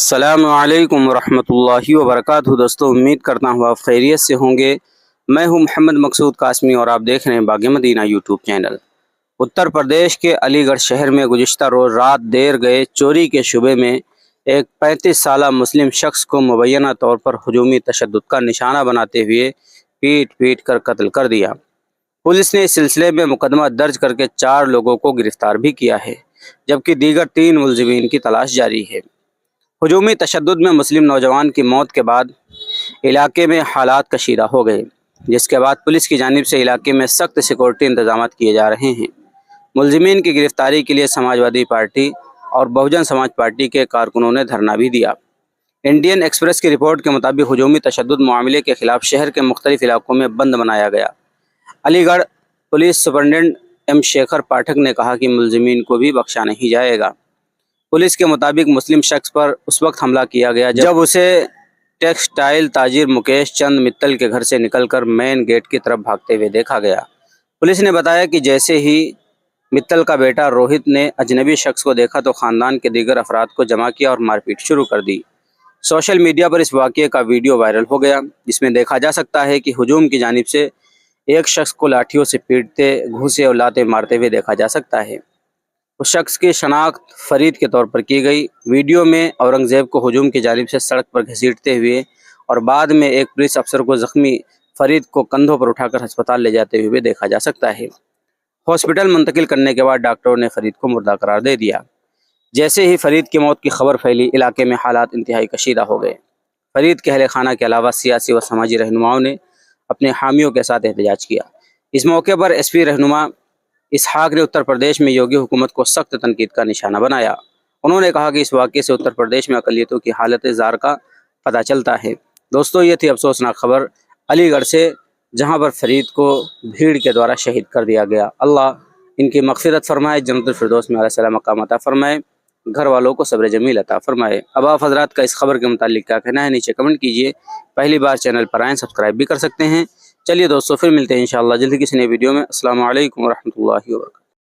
السلام علیکم ورحمۃ اللہ وبرکاتہ۔ دوستو، امید کرتا ہوں آپ خیریت سے ہوں گے۔ میں ہوں محمد مقصود قاسمی اور آپ دیکھ رہے ہیں باغ مدینہ یوٹیوب چینل۔ اتر پردیش کے علی گڑھ شہر میں گزشتہ روز رات دیر گئے چوری کے شبے میں ایک 35 سالہ مسلم شخص کو مبینہ طور پر ہجومی تشدد کا نشانہ بناتے ہوئے پیٹ کر قتل کر دیا۔ پولیس نے اس سلسلے میں مقدمہ درج کر کے 4 لوگوں کو گرفتار بھی کیا ہے، جبکہ دیگر 3 ملزمین کی تلاش جاری ہے۔ ہجومی تشدد میں مسلم نوجوان کی موت کے بعد علاقے میں حالات کشیدہ ہو گئے، جس کے بعد پولیس کی جانب سے علاقے میں سخت سیکورٹی انتظامات کیے جا رہے ہیں۔ ملزمین کی گرفتاری کے لیے سماجوادی پارٹی اور بہوجن سماج پارٹی کے کارکنوں نے دھرنا بھی دیا۔ انڈین ایکسپریس کی رپورٹ کے مطابق ہجومی تشدد معاملے کے خلاف شہر کے مختلف علاقوں میں بند بنایا گیا۔ Aligarh police superintendent M Shekhar Pathak نے کہا کہ ملزمین کو بھی بخشا نہیں جائے گا۔ پولیس کے مطابق مسلم شخص پر اس وقت حملہ کیا گیا جب اسے ٹیکسٹائل تاجر مکیش چند متل کے گھر سے نکل کر مین گیٹ کی طرف بھاگتے ہوئے دیکھا گیا۔ پولیس نے بتایا کہ جیسے ہی متل کا بیٹا روہت نے اجنبی شخص کو دیکھا تو خاندان کے دیگر افراد کو جمع کیا اور مار پیٹ شروع کر دی۔ سوشل میڈیا پر اس واقعے کا ویڈیو وائرل ہو گیا، جس میں دیکھا جا سکتا ہے کہ ہجوم کی جانب سے ایک شخص کو لاٹھیوں سے پیٹتے، گھوسے اور لاتے مارتے ہوئے دیکھا جا سکتا ہے۔ اس شخص کی شناخت فرید کے طور پر کی گئی۔ ویڈیو میں اورنگزیب کو ہجوم کی جانب سے سڑک پر گھسیٹتے ہوئے اور بعد میں ایک پولیس افسر کو زخمی فرید کو کندھوں پر اٹھا کر ہسپتال لے جاتے ہوئے دیکھا جا سکتا ہے۔ ہاسپٹل منتقل کرنے کے بعد ڈاکٹروں نے فرید کو مردہ قرار دے دیا۔ جیسے ہی فرید کی موت کی خبر پھیلی، علاقے میں حالات انتہائی کشیدہ ہو گئے۔ فرید کے اہل خانہ کے علاوہ سیاسی و سماجی رہنماؤں نے اپنے حامیوں کے ساتھ احتجاج کیا۔ اس موقع پر ایس پی رہنما اسحاق نے اتر پردیش میں یوگی حکومت کو سخت تنقید کا نشانہ بنایا۔ انہوں نے کہا کہ اس واقعے سے اتر پردیش میں اقلیتوں کی حالت زار کا پتہ چلتا ہے۔ دوستو، یہ تھی افسوسناک خبر علی گڑھ سے، جہاں پر فرید کو بھیڑ کے دوارا شہید کر دیا گیا۔ اللہ ان کی مغفرت فرمائے، جنت الفردوس میں اعلیٰ مقام عطا فرمائے، گھر والوں کو صبر جمیل عطا فرمائے۔ اب آپ حضرات کا اس خبر کے متعلق کیا کہنا ہے، نیچے کمنٹ کیجئے۔ پہلی بار چینل پر آئیں، سبسکرائب بھی کر سکتے ہیں۔ چلیے دوستو، پھر ملتے ہیں انشاءاللہ جلدی کسی نئے ویڈیو میں۔ السلام علیکم ورحمۃ اللہ وبرکاتہ۔